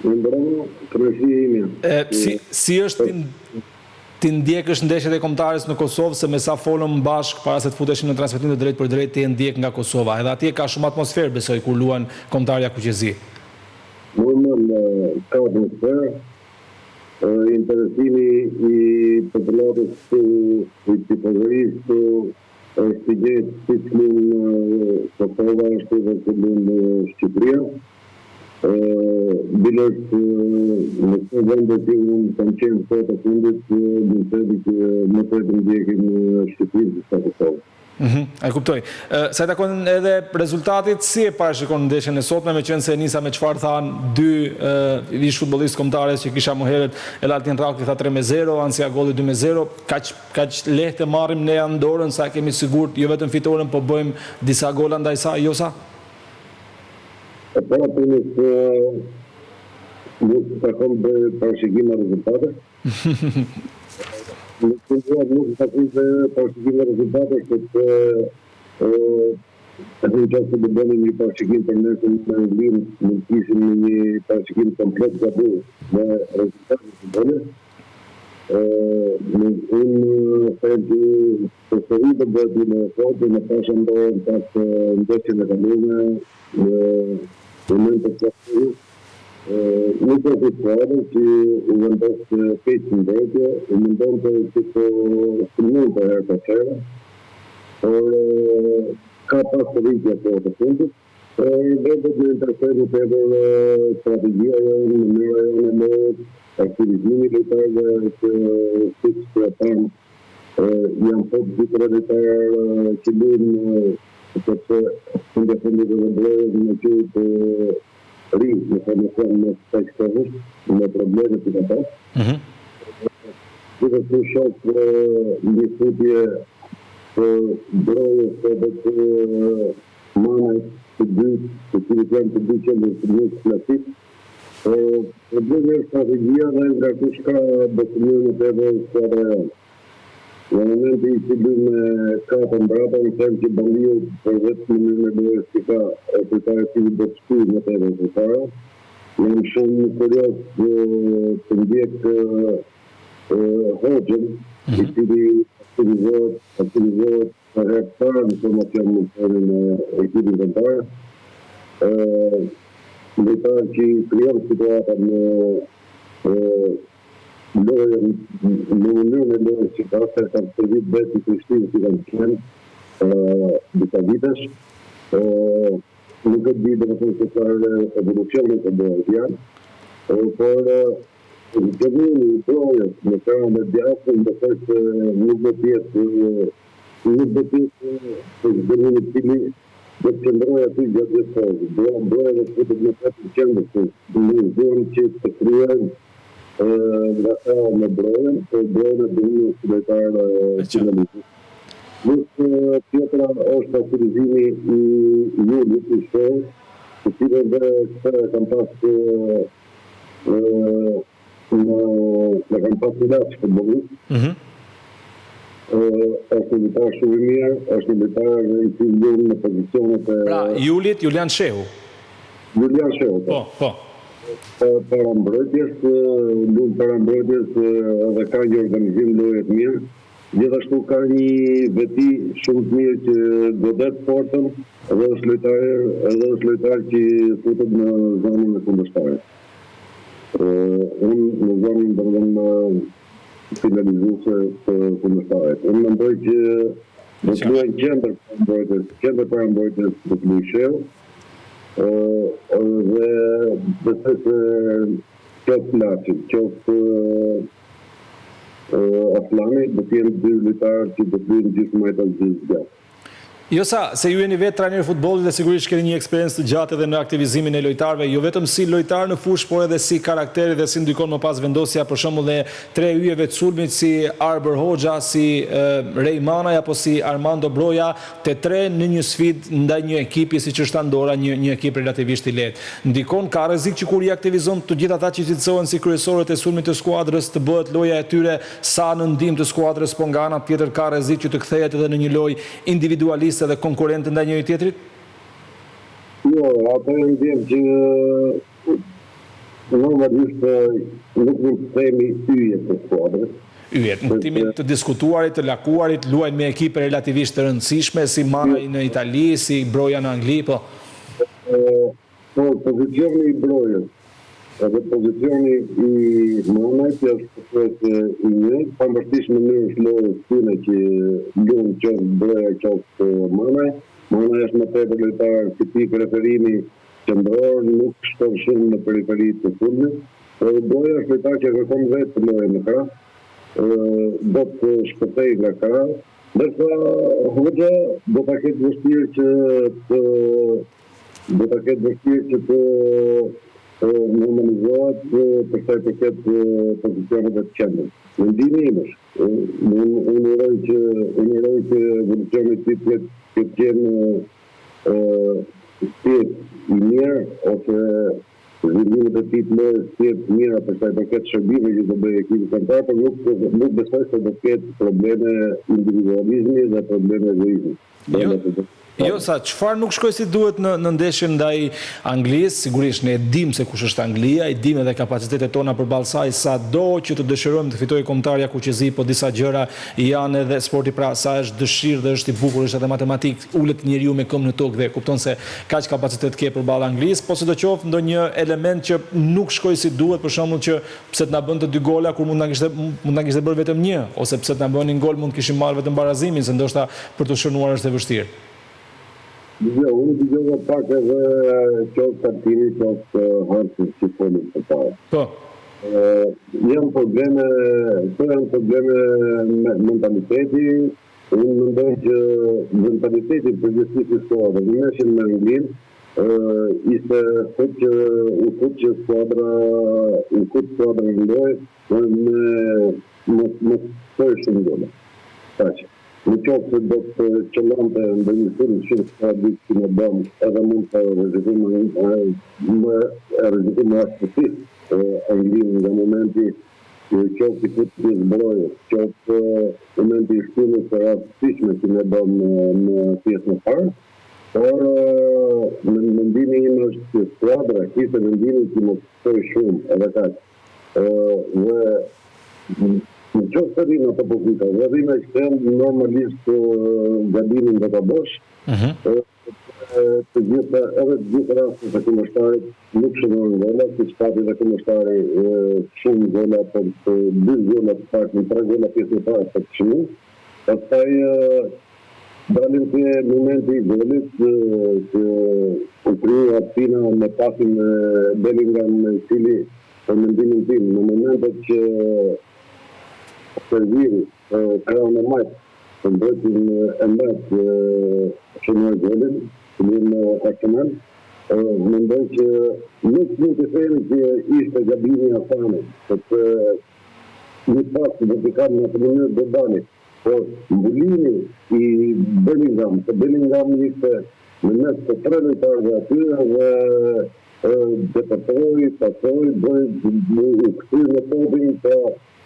Në ndërëmë, kërësia ime. Si është ti ndjekësh ndeshjet e kombëtarës në Kosovë, se me sa folëm bashkë para se të futeshin në transmetim të drejt për drejt ti e ndjek nga Kosova. Edhe atje ka shumë atmosferë, besoj, kur luan kombëtarja Kuqezi. Normal, ka atmosferë. Interesimi i popullatës i tipozërisë është i gjetë si që lunë Kosova është edhe që lunë Shqipëria. Bilës në të vendet që unë kam qenë të të fundit, në të ndjekin Shqipërisë dhe sa Kosovë. E kuptoj. Sa i takon edhe rezultatit, si e parashikon ndeshjen e sotme, me qenë se nisa me çfarë thanë dy vish futbollistë kombëtarës që kisha më herët, Elatin Rakti tha 3-0, Ansia Golli 2-0, kaq lehtë marrim ne Andorën, sa kemi sigurt jo vetëm fitoren, po bëjmë disa gola ndaj saj, jo sa? Para punës nuk takon bëjë parashikim e rezultate. Nuk takon bëjë parashikim e rezultate, këtë në qësë të bëjmë një parashikim për nesën në limë, në kishim një parashikim komplet gabu me rezultate të bëjmë. Unë thërë që të sëri të bëjtë në sotë, në pashën dojnë pas ndeshjen e kalume, në moment të qëtë. Nuk e të sëradë që u vendosë pejtë në dhejtje, u mendon të që të sëmën të herë të qërë, por ka pas të rritja të fundit, dhe të në intereseru të edhe strategia në mënyra në mëllë, aktivizimi lojtarëve që sëtë të tanë janë fotë gjithë reditarë që lunë përse në fundit dhe vendrojë në qëtë rritë në formation në sektorës, në problemet të ka pas. Gjithë të shokë një futje të drojës të dhe të manës të dytë, të cilët janë të dytë qëndër të njështë klasik. Probleme e strategia dhe nga kushka dokumentet edhe skuadra janë. Në momenti i që du me kapë mbrata, në temë që bandiu për vetë në në dojës që ka efektare që do të shkuj në të efektare. Jam shumë kurios të ndjek hoqën, i cili aktivizohet të reptarë në formacion në të në ekipin vendare. Ndëtarë që krijon situata në lojën, në mënyrën e lojës që ka se kam servit vetë i Krishtinë që kam qenë disa vitesh. Nuk e di dhe më thënë se farë evolucionet e dojës janë, por në qëmini i dojës në kërën e djasën dhe thështë nuk dhe tjetë të zërmini cili dhe të qëndrojë aty gjatë gjithë kohë. Dojë dhe të futët në 4% në zonë që të kryojnë nga ta me brojën, po brojën e dëmë në sëletarë finalizit. Nuk tjetëra është aktivizimi i jullit i shkohë, të cilë dhe këtë kam pas në kam pas në latë futbolit. Është një litar shumë i mirë, është një litar i cilë lunë në pozicionet e... Pra, jullit Julian Shehu? Julian Shehu, po. Para mbrojtjes, lunë para mbrojtjes edhe ka një organizim lojet mirë. Gjithashtu ka një veti shumë të mirë që godet portën, edhe është lojtar që futët në zonën e kundërshtare. Unë në zonën dhe në finalizuse të kundërshtare. Unë mendoj që do të luajnë qendër para mbrojtjes do të luajë Shehu, dhe besoj se qoftë Laçi, qoftë Aslani, do të jenë dy lojtarë që do të luajnë gjithmonë ato gjithë. Jo sa, se ju jeni vetë trajner futbollit dhe sigurisht keni një eksperiencë të gjatë edhe në aktivizimin e lojtarëve, jo vetëm si lojtar në fushë, por edhe si karakteri dhe si ndikon më pas vendosja, për shembull dhe tre yjeve të sulmit si Arber Hoxha, si Rej Manaj apo si Armando Broja, të tre në një sfidë ndaj një ekipi siç është Andora, një ekip relativisht i lehtë. Ndikon, ka rrezik që kur i aktivizon të gjithë ata që cilësohen si kryesorët e sulmit të skuadrës, të bëhet loja e tyre sa në ndihmë të skuadrës, po nga ana tjetër ka rrezik që të kthehet edhe në një lojë individualiste dhe konkurrentë ndaj njëri tjetrit? Jo, ato e ndjem që në normalisht nuk mund të themi yje të skuadrës. Yjet, në timin të diskutuarit, të lakuarit, luajnë me ekipe relativisht të rëndësishme, si Manaj në Itali, si Broja në Angli, po? Po, pozicioni i Brojës, edhe pozicioni i Manajt është i njëjtë, pavarësisht mënyrës lojës tyne që luajnë qoftë Broja qoftë Manaj. Manaj është më tepër lojtar tipik referimi qendror, nuk shton shumë në periferitë të fundit. Broja është lojtar që kërkon vetë të lojë në krah. Do të shpëtej nga krah, ndërsa Hoxha do ta ketë vështirë që të normalizohet për sa i përket pozicioneve të qendrës. Mendimi im është, unë uroj që evolucioni i tij të jenë i mirë ose zhvillimet e tij të lojës të jetë mira për sa i përket shërbimeve që do bëjë ekipi kontrar, por nuk besoj se do të ketë probleme individualizmi dhe probleme egoizmi. Jo, sa çfarë nuk shkoi si duhet në ndeshjen ndaj Anglisë, sigurisht ne e dim se kush është Anglia, i dim edhe kapacitetet tona përballë saj, sado që të dëshirojmë të fitojë kombëtarja kuqezi, po disa gjëra janë edhe sporti, pra sa është dëshirë dhe është i bukur, është edhe matematik, ulet njeriu me këmbë në tokë dhe kupton se kaq kapacitet ke përballë Anglisë, po sidoqoftë ndonjë element që nuk shkoi si duhet, për shembull që pse të na bënte 2 gola kur mund na kishte bërë vetëm 1, ose pse të na bënin gol mund kishim marrë vetëm barazimin, se ndoshta për të shënuar është e vështirë. Jo, unë të gjova pak edhe qoftë partiri, qoftë Hansi që folin të parë. Po. Janë probleme me mentaliteti, unë mendoj që mentaliteti përgjithësisht i skuadrës, në meshin me Anglinë, ishte u fut që skuadra ndoj me soj shumë gola. Taqë. Në qoftë se do të qëllonte në një film shumë strategik që në bëmë, edhe mund të rrezikim më sportiv Anglinë nga momenti qoftë i futbollit Brojës, qoftë momenti i shtylljes së rastësishme që ne bëmë në pjesën e parë, por në mendimin im është që skuadra kishte mendimin që mos shkoj shumë edhe kaq. Në qoftë të rinë ato pozita, dhe rinë ekstrem normalisht gabimin dhe të bësh, edhe të gjithë rastet e kundërshtarit nuk shënojnë gola, si shpati dhe kundërshtari shumë gola, por 2 gola të pak, 3 gola pjesë në parë të shënu. Pastaj dalim të momenti i golit që u kriju atina me pasin Bellingham në cili për mendimin tim, në momentet që serviri, kraun e majtë, të mbretin e mbet shënoj golin, të mirë Arsenal, mendoj që nuk mund të themi që ishte gabimi asane, sepse një pas të vertikal në të mënyrë do dali, por mbulimi i Bellingham, të Bellingham ishte në mes të 3 lojtarëve aty dhe depërtoi, pasoi, u kthye në topin të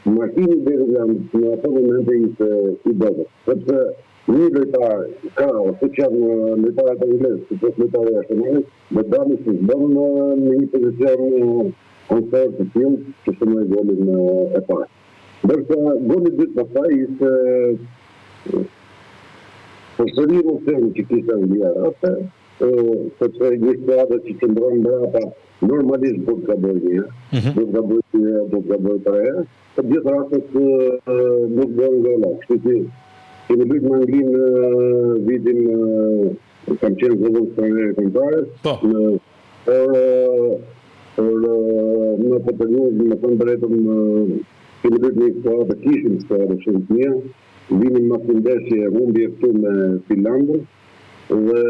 Martini Bellingham në ato momente ishte i dobët. Sepse një lojtar ka, ose që janë lojtarët anglezë, si që lojtarë e Arsenalit, dhe dami që zbënë në një pozicion konsert të tillë që shënoi golin e parë. Ndërsa goli dytë pastaj ishte përsëri nuk themi që kishte Anglia atë, sepse një skuadër që qëndron brapa normalisht do të gabojë, do të gabojë të reja, për gjithë rastet nuk bërë gola. Kështu që kemi lujtë me Anglinë në vitin kam qenë zëvën stranere kontrares, por në të periudhë në të drejtëm kemi lujtë një skuadër, kishim skuadër shumë të mirë, vinim mas ndeshje humbje këtu me Finlandën, dhe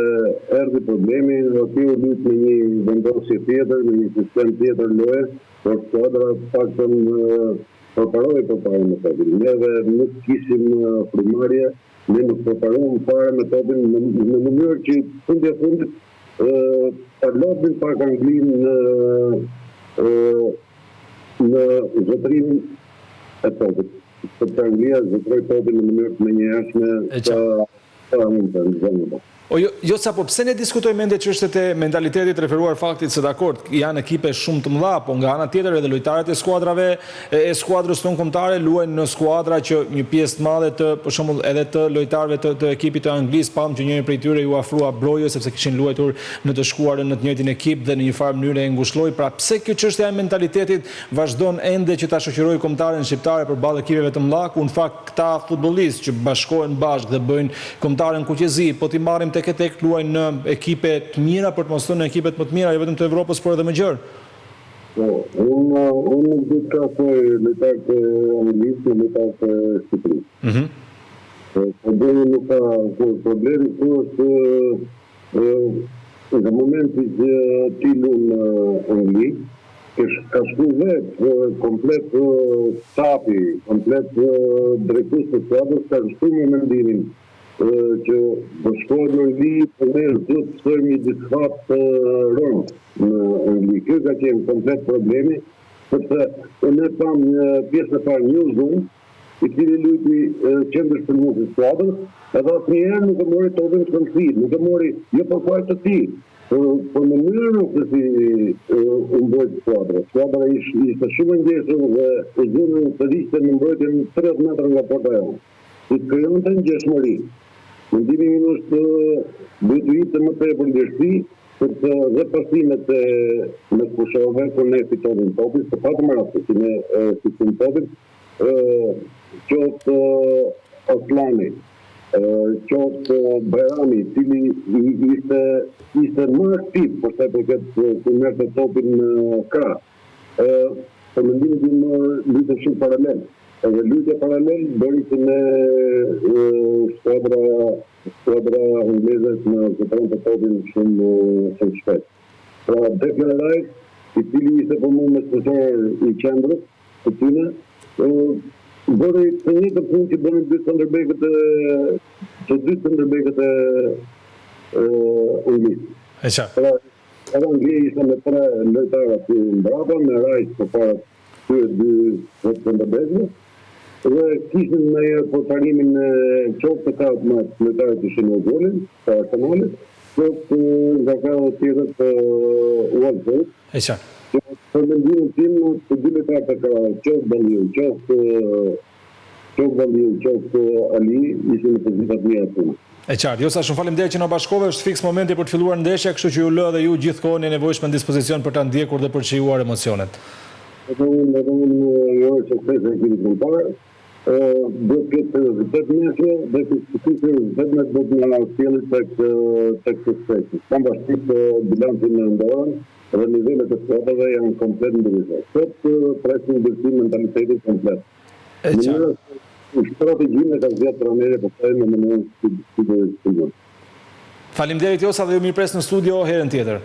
erdhi problemi, aty u lujtë me një vendosje tjetër, me një sistem tjetër loje, por skuadra paktën përparoj përpare me topin. Ne dhe nuk kishim primarje, ne nuk përparojmë fare me topin në mënyrë që fundit parlatin pak Anglinë në zotërimin e topit. Sepse Anglia zotëroj topin në mënyrë të menjëhershme sa mund të në zonë. Jo sa, po pse ne diskutojmë ende çështjet e mentalitetit referuar faktit se dakord, janë ekipe shumë të mëdha, po nga ana tjetër edhe lojtarët e skuadrës tonë kombëtare luajnë në skuadra që një pjesë të madhe të, për shembull, edhe të lojtarëve të ekipit të Anglisë, pam që njëri prej tyre ju afrua brojë sepse kishin luajtur në të shkuarën në të njëjtin ekip dhe në një farë mënyrë e ngushëlloi. Pra pse kjo çështja e mentalitetit vazhdon ende që ta shoqërojë kombëtaren shqiptare përballë ekipeve të mëdha, ku në fakt këta futbollistë që bashkohen bashkë dhe bëjnë kombëtaren kuqezi, po ti marrim tek luajnë në ekipe të mira, për të mos thënë në ekipet më të mira, jo vetëm të Evropës, por edhe më gjerë. Po, unë nuk di ka thoj lojtarët e Anglisë në lojtarët e Shqipërisë. Problemi nuk ka, problemi ku është në momenti që ti lu në Angli, ka shku vetë komplet stafi, komplet drejtues të skuadrës, ka shku me mendimin që do shkojnë në Angli për ne do të stojmë një disfat rënd në Angli. Kjo ka qenë komplet problemi, sepse ne tam një pjesë e parë një zonë, i cili lujti qendër shpërndimit të skuadrës, edhe asnjëherë nuk e mori topin të konflit, nuk e mori jo për fare të tij, por në mënyrën se si u mbrojt skuadra. Skuadra ishte shumë e ndjeshur dhe zonën të rishte në mbrojtjen 30 metra nga porta jonë. I krijonte ngjeshmëri. Mendimi im është duhet të ishte më tepër ndjeshmëri, sepse dhe pasimet me kushove kur ne fitonin topin, të patëm raste që ne fitojmë topin, qoftë Aslani, qoftë Bajrami, cili ishte më aktiv, por sa përket kur merrte topin në krah. Po mendimin tim luajte shumë paralel. Edhe lutje paralel bëri që me skuadra angleze në zëtëron të topin shumë shpejt. Pra Declan Rice, i cili ishte për mu me spesor i qendrës të tyne, bëri të një të punë që bëri dy cëndërbekët e Anglisë. E qartë. Edhe Anglia ishte me 3 lojtarë aty mbrapa, me Rice për para dy cëndërbekëve, dhe kishin në portarimin qoftë të kapë me lojtarët të shenë golin, të Arsenalit, qoftë nga ka tjetër të Watford. E qartë. Për mendimin tim, të dy lojtarët të ka qoftë Baliu, qoftë Ali, ishin në pozitat mira punë. E qartë, jo sa shumë faleminderit që na bashkove, është fiks momenti për të filluar ndeshja, kështu që ju lë dhe ju gjithkohën e nevojshme në dispozicion për ta ndjekur dhe për të shijuar emocionet. Edhe unë jo që kthej ekipit kombëtar, do të ketë seriositet nesër, dhe këtë seriositet me do të na sjellë tek suksesi. Kam bashkë bilancin në ndorën dhe nivelet e skuadrave janë komplet ndryshe. Sot presin ndërtim mentalitetin komplet. E qartë. Strategjinë ka zgjatë trajneri po thënë në mënyrë si do të shkojë. Faleminderit Josa dhe ju mirëpres në studio herën tjetër.